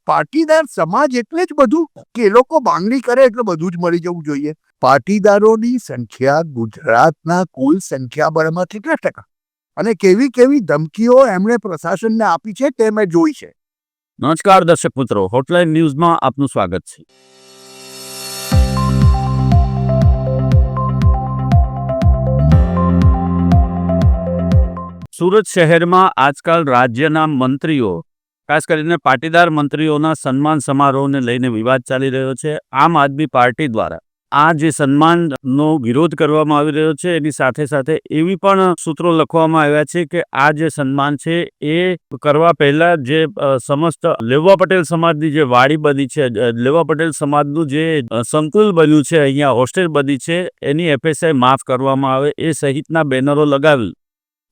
પાટીદાર સમાજ એટલે જ બધું કે એ લોકો માંગણી કરે એટલે બધું જ મળી જવું જોઈએ? પાટીદારોની સંખ્યા ગુજરાતના કુલ સંખ્યાબળમાં કેટલા ટકા? અને કેવી કેવી ધમકીઓ એમણે પ્રશાસનને આપી છે તે મેં જોઈ છે. નમસ્કાર દર્શક મિત્રો, હોટલાઇન ન્યૂઝમાં આપનું સ્વાગત છે. સુરત શહેરમાં આજકાલ રાજ્યના મંત્રીઓ, ખાસ કરીને પાટીદાર મંત્રીઓના સન્માન સમારોહને લઈને વિવાદ ચાલી રહ્યો છે. આમ આદમી પાર્ટી દ્વારા આ જે સન્માનનો વિરોધ કરવામાં આવી રહ્યો છે, એની સાથે સાથે એવી પણ સૂત્રો લખવામાં આવ્યા છે કે આ જે સન્માન છે એ કરવા પહેલા જે સમસ્ત લેવા પટેલ સમાજની જે વાડી બની છે, લેવા પટેલ સમાજનું જે સંકુલ બન્યું છે, અહીંયા હોસ્ટેલ બની છે, એની FSI માફ કરવામાં આવે એ સહિતના બેનરો લગાવી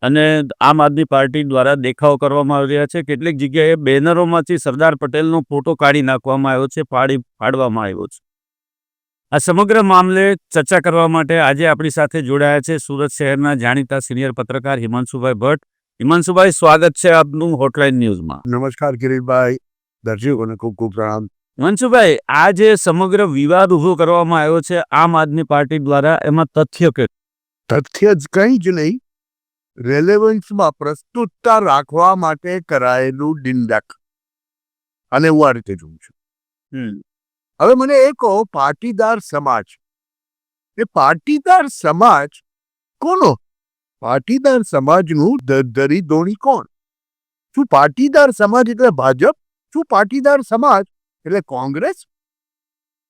અને આમ આદમી પાર્ટી દ્વારા દેખાવ કરવામાં આવી રહ્યા છે. કેટલીક જગ્યાએ બેનરોમાંથી સરદાર પટેલનો ફોટો કાઢી નાખવામાં આવ્યો છે, ફાડવામાં આવ્યો છે. આ સમગ્ર મામલે ચર્ચા કરવા માટે આજે આપણી સાથે જોડાયા છે સુરત શહેરના જાણીતા સિનિયર પત્રકાર હિમાંશુભાઈ ભટ્ટ. હિમાંશુભાઈ, સ્વાગત છે આપનું હોટલાઇન ન્યૂઝમાં. નમસ્કાર કિરીટભાઈ, દર્શકોને ખૂબ ખૂબ પ્રણામ. હિમાંશુભાઈ, આ જે સમગ્ર વિવાદ ઉભો કરવામાં આવ્યો છે આમ આદમી પાર્ટી દ્વારા, એમાં તથ્ય જ કંઈ જ નહીં, રેલેવન્સમાં પ્રસ્તુતતા રાખવા માટે કરાયેલું ડિંડક, અને હું આ રીતે જોઉં છું. હવે મને એ કહો, પાટીદાર સમાજ, એ પાટીદાર સમાજ કોનો? પાટીદાર સમાજનું દરી ધોણી કોણ? શું પાટીદાર સમાજ એટલે ભાજપ? શું પાટીદાર સમાજ એટલે કોંગ્રેસ?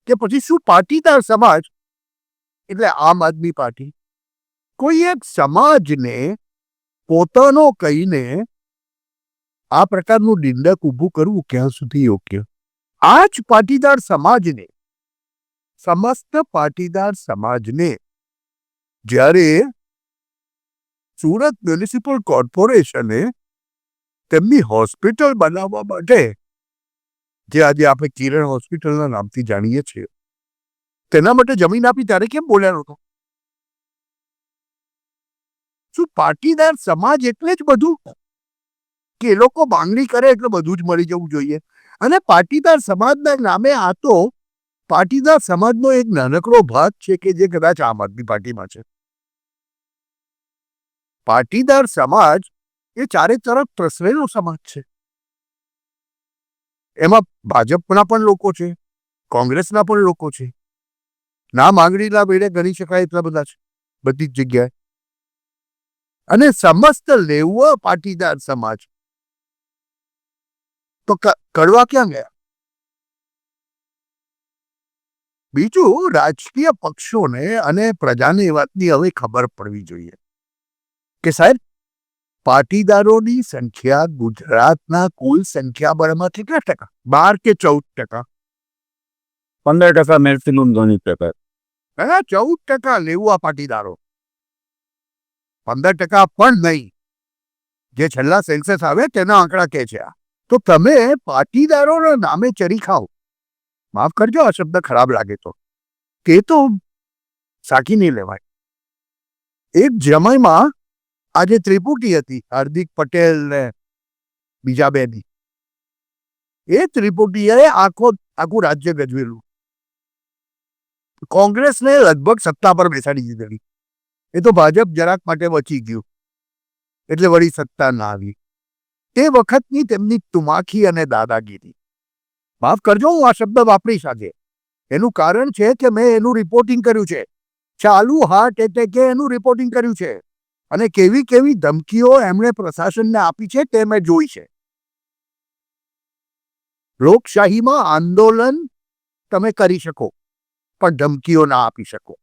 કે પછી શું પાટીદાર સમાજ એટલે આમ આદમી પાર્ટી? કોઈ એક સમાજને પોતાનો કહીને આ પ્રકારનું ડિંડક ઊભું કરવું ક્યાં સુધી યોગ્ય? આ જ પાટીદાર સમાજને, સમસ્ત પાટીદાર સમાજને જ્યારે સુરત મ્યુનિસિપલ કોર્પોરેશને તેમની હોસ્પિટલ બનાવવા માટે, જે આજે આપણે કિરણ હોસ્પિટલના નામથી જાણીએ છીએ, તેના માટે જમીન આપી, ત્યારે કેમ બોલ્યા નહોતો? શું પાટીદાર સમાજ એટલે જ બધું કે એ લોકો માંગણી કરે એટલે બધું જ મળી જવું જોઈએ? અને પાટીદાર સમાજના નામે આ તો પાટીદાર સમાજનો એક નાનકડો ભાગ છે કે જે કદાચ આમ આદમી પાર્ટીમાં છે. પાટીદાર સમાજ એ ચારે તરફ પ્રસરેલો સમાજ છે. એમાં ભાજપના પણ લોકો છે, કોંગ્રેસના પણ લોકો છે, ના માંગણીના વેળે ગણી શકાય એટલા બધા છે બધી જ જગ્યાએ. અને સમસ્ત લેવા પાટીદાર સમાજ તો કડવા ક્યાં ગયા? બીજું, રાજકીય પક્ષોને અને પ્રજાને એ વાતની હવે ખબર પડવી જોઈએ કે સાહેબ, પાટીદારોની સંખ્યા ગુજરાતના કુલ સંખ્યાબળમાં કેટલા ટકા? 12 કે 14%? 15% મેક્સિમમ ગણી શકાય. 14% લેવા પાટીદારો, 15% પણ નહીં, જે છેલ્લા સેન્સસ આવે તેના આંકડા કહે છે. તો તમે પાટીદારોના નામે ચરી ખાઓ, માફ કરજો આ શબ્દ ખરાબ લાગે તો, તે તો સાકી નહીં લેવાય. એક જમાઈમાં આજે ત્રિપુટી હતી, હાર્દિક પટેલ ને બીજા બેની, એ ત્રિપુટીએ આખું રાજ્ય ગજવેલું, કોંગ્રેસને લગભગ સત્તા પર બેસાડી દીધેલી. એ તો ભાજપ જરાક માટે બચી ગયું એટલે વળી સત્તા ના આવી. તે વખતની તેમની તુમાખી અને દાદાગીરી, માફ કરજો હું આ શબ્દ વાપરીશ આજે, એનું કારણ છે કે મેં એનું રિપોર્ટિંગ કર્યું છે. ચાલુ હાર્ટ એટેકે એનું રિપોર્ટિંગ કર્યું છે, અને કેવી કેવી ધમકીઓ એમણે પ્રશાસનને આપી છે તે મેં જોઈ છે. લોકશાહીમાં આંદોલન તમે કરી શકો પણ ધમકીઓ ના આપી શકો.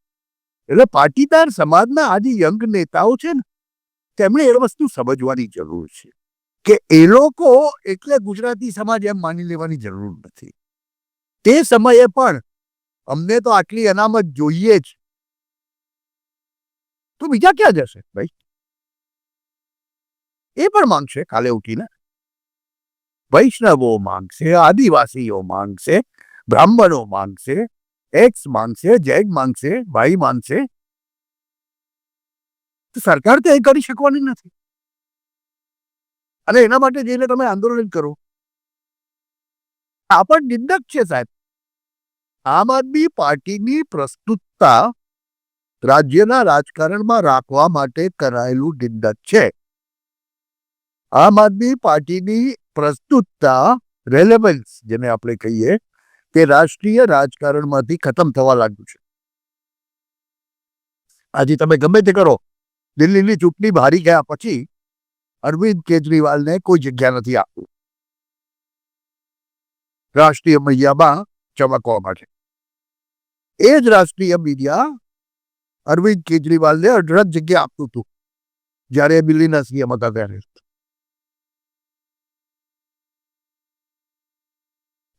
એટલે પાટીદાર સમાજના આજે યંગ નેતાઓ છે ને, તેમણે એ વસ્તુ સમજવાની જરૂર છે કે એ લોકો એટલે ગુજરાતી સમાજ એમ માની લેવાની જરૂર નથી. તે સમયે પણ અમને તો આટલી અનામત જોઈએ જ, તો બીજા ક્યાં જશે ભાઈ? એ પણ માંગશે કાલે ઉઠીને. વૈષ્ણવો માંગશે, આદિવાસીઓ માંગશે, બ્રાહ્મણો માંગશે, એક્સ માંગશે, જૈન માંગશે, ભાઈ માંગશે. તો સરકાર તો એ કરી શકવાની નથી. અને એના માટે જઈને તમે આંદોલન કરો. આ પણ નિંદક છે સાહેબ. આમ આદમી પાર્ટીની પ્રસ્તુતતા રાજ્યના રાજકારણમાં રાખવા માટે કરાયેલું નિંદક છે. આમ આદમી પાર્ટીની પ્રસ્તુતતા રેલેવન્સ જેને આપણે કહીએ તે રાષ્ટ્રીય રાજકારણમાંથી ખતમ થવા લાગ્યું છે. આજે તમે ગમે તે કરો, દિલ્હીની ચૂંટણી હારી ગયા પછી અરવિંદ કેજરીવાલને કોઈ જગ્યા નથી આપતું રાષ્ટ્રીય મીડિયામાં ચમકવા માટે. એ જ રાષ્ટ્રીય મીડિયા અરવિંદ કેજરીવાલને અઢળક જગ્યા આપતું હતું જ્યારે દિલ્હીના સીએમ હતા ત્યારે.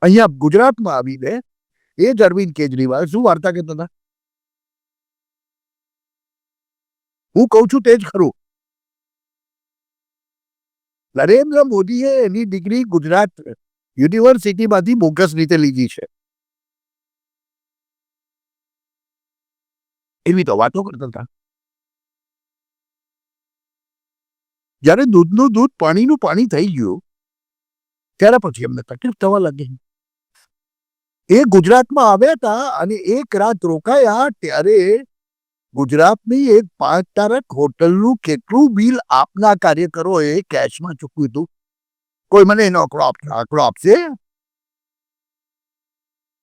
અહીંયા ગુજરાતમાં આવીને એ જ અરવિંદ કેજરીવાલ શું વાર્તા કહેતા હતા? હું કહું છું તે જ ખરું. નરેન્દ્ર મોદીએ એની ડિગ્રી ગુજરાત યુનિવર્સિટીમાંથી બોગસ રીતે લીધી છે. એવી તો વાતો કરતા હતા. જ્યારે દૂધનું દૂધ પાણીનું પાણી થઈ ગયું ત્યારે પછી એમને તકલીફ થવા લાગી. એ ગુજરાતમાં આવ્યા હતા અને એક રાત રોકાયા ત્યારે ગુજરાતની એક 5 તારક હોટલનું કેટલું બિલ આપના કાર્યકરોએ કેશમાં ચૂકવ્યું હતું? કોઈ મને એનો આંકડો આપશે?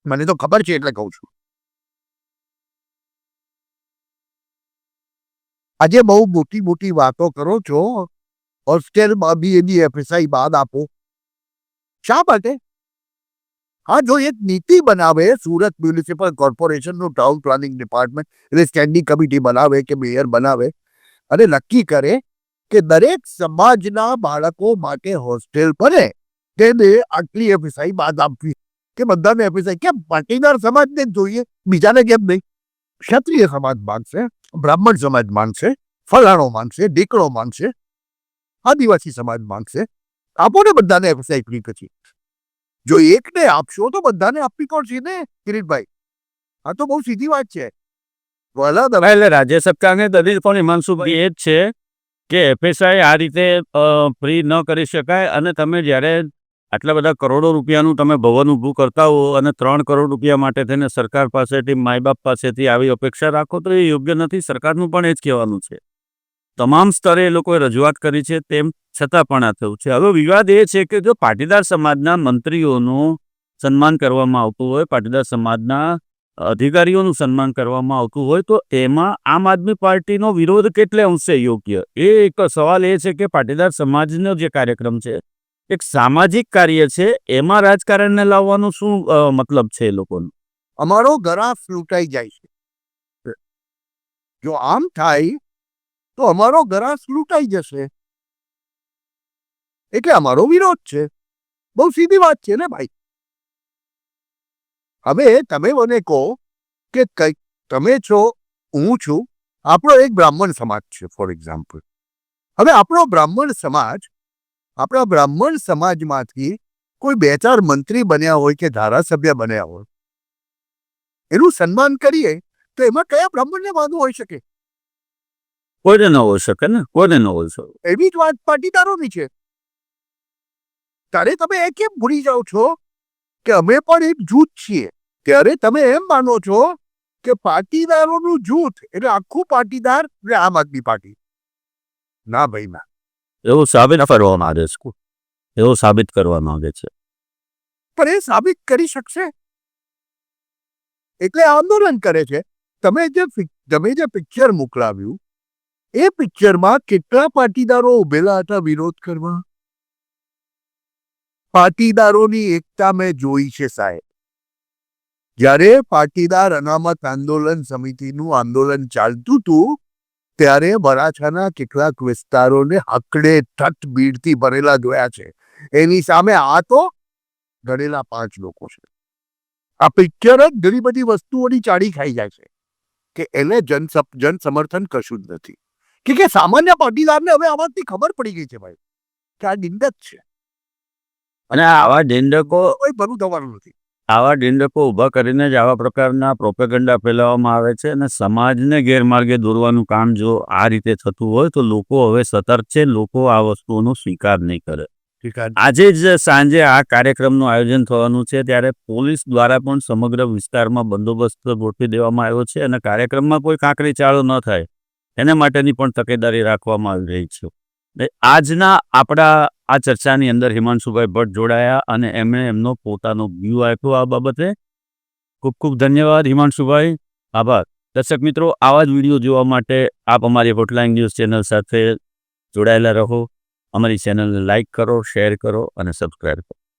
મને તો ખબર છે એટલે કહું છું. આજે બહુ મોટી મોટી વાતો કરો છો. હોસ્ટેલમાં બી એની FSI બાદ આપો. શા માટે? હા, જો એક નીતિ બનાવે સુરત મ્યુનિસિપલ કોર્પોરેશનનું ટાઉન પ્લાનિંગ ડિપાર્ટમેન્ટ એટલે સ્ટેન્ડિંગ કમિટી બનાવે કે મેયર બનાવે અને નક્કી કરે કે દરેક સમાજના બાળકો માટે હોસ્ટેલ બને તેને આટલી FSI બાદ આપવી કે બધાને FSI કેમ? પાટીદાર સમાજને જ જોઈએ, બીજાને કેમ નહીં? ક્ષત્રિય સમાજ માનશે, બ્રાહ્મણ સમાજ માનશે, ફલાણો માનશે, દીકરો માનશે, આદિવાસી સમાજ માનશે. આપો ને બધાને FSI ફ્રી. પછી જો એકને આપશો તો બધાને આપવી પડશે ને કિરીટભાઈ. આ તો બહુ સીધી વાત છે. એટલે રાજ્ય સરકારને દલીલ પણ હિમાંશુભાઈ એ જ છે કે FSI આ રીતે ફ્રી ન કરી શકાય અને તમે જ્યારે આટલા બધા કરોડો રૂપિયાનું તમે ભવન ઊભું કરતા હો અને 3 કરોડ રૂપિયા માટે થઈને સરકાર પાસેથી માય બાપ પાસેથી આવી અપેક્ષા રાખો તો એ યોગ્ય નથી. સરકારનું પણ એ જ કહેવાનું છે. તમામ સ્તરે એ લોકોએ રજૂઆત કરી છે તેમ છતાં પણ આ થયું છે. હવે વિવાદ એ છે કે જો પાટીદાર સમાજના મંત્રીઓનું સન્માન કરવામાં આવતું હોય, પાટીદાર સમાજના અધિકારીઓનું સન્માન કરવામાં આવતું હોય તો એમાં આમ આદમી પાર્ટીનો વિરોધ કેટલે અંશે યોગ્ય? એ એક સવાલ એ છે કે પાટીદાર સમાજનો જે કાર્યક્રમ છે એક સામાજિક કાર્ય છે, એમાં રાજકારણને લાવવાનો શું મતલબ છે એ લોકોનો? અમારો ગરાફ લૂંટાઈ જાય છે. જો આમ થાય તો અમારો ગરાફ લૂંટાઈ જશે એટલે અમારો વિરોધ છે. બહુ સીધી વાત છે ને ભાઈ. હવે તમે મને કહો કે તમે છો, હું છું, આપણો એક બ્રાહ્મણ સમાજ છે ફોર એક્ઝામ્પલ. હવે આપણા બ્રાહ્મણ સમાજમાંથી કોઈ 2-4 મંત્રી બન્યા હોય કે ધારાસભ્ય બન્યા હોય, એનું સન્માન કરીએ તો એમાં કયા બ્રાહ્મણને વાંધો હોઈ શકે? કોઈને ન હોઈ શકે ને, કોઈને ન હોઈ શકે. એવી જ વાત પાટીદારોની છે. ત્યારે તમે એ કેમ ભૂલી જાઓ છો કે અમે પણ એક જૂથ છીએ? ત્યારે તમે એમ માનો છો કે પાટીદારોનું જૂથ એટલે આખું પાટીદાર એટલે આમ આદમી પાર્ટી. ના ભાઈ ના. એવું સાબિત કરવા માંગે છે. એવું સાબિત કરવા માંગે છે. પણ એ સાબિત કરી શકશે એટલે આંદોલન કરે છે. તમે જે પિક્ચર મોકલાવ્યું એ પિક્ચરમાં કેટલા પાટીદારો ઉભેલા હતા વિરોધ કરવા? પાટીદારોની એકતા મેં જોઈ છે સાહેબ. જ્યારે પાટીદાર અનામત આંદોલન સમિતિનું આંદોલન ચાલતું હતું ત્યારે વરાછાના કેટલાક વિસ્તારોને હકડે ઠઠ ભીડથી ભરેલા જોયા છે. એની સામે આ તો ગણેલા 5 લોકો છે. આ પિક્ચર જ ઘણી બધી વસ્તુઓની ચાડી ખાઈ જાય છે કે એને જન સમર્થન કશું જ નથી. કે સામાન્ય પાટીદારને હવે આ વાતની ખબર પડી ગઈ છે ભાઈ કે આ નિંદક છે અને આવા નિંદકો કોઈ ભરું થવાનું નથી. આવા નિંદકો ઊભા કરીને જ આવા પ્રકારના પ્રોપેગન્ડા ફેલાવવામાં આવે છે અને સમાજને ગેરમાર્ગે દોરવાનું કામ જો આ રીતે થતું હોય તો લોકો હવે સતર્ક છે. લોકો આ વસ્તુઓનો સ્વીકાર નહીં કરે. આજે જ સાંજે આ કાર્યક્રમનું આયોજન થવાનું છે ત્યારે પોલીસ દ્વારા પણ સમગ્ર વિસ્તારમાં બંદોબસ્ત ગોઠવી દેવામાં આવ્યો છે અને કાર્યક્રમમાં કોઈ કાંકરી ચાળો ન થાય એને માટેની પણ તકેદારી રાખવામાં આવી રહી છે. આજના આપણા આ ચર્ચાની અંદર હિમાંશુભાઈ ભટ્ટ જોડાયા અને એમણે એમનો પોતાનો વ્યૂ આપ્યો આ બાબતે. ખૂબ ખૂબ ધન્યવાદ હિમાંશુભાઈ, આભાર. દર્શક મિત્રો, આવા જ વિડીયો જોવા માટે આપ અમારી હોટલાઇન ન્યૂઝ ચેનલ સાથે જોડાયેલા રહો. અમારી ચેનલને લાઇક કરો, શેર કરો અને સબસ્ક્રાઈબ કરો.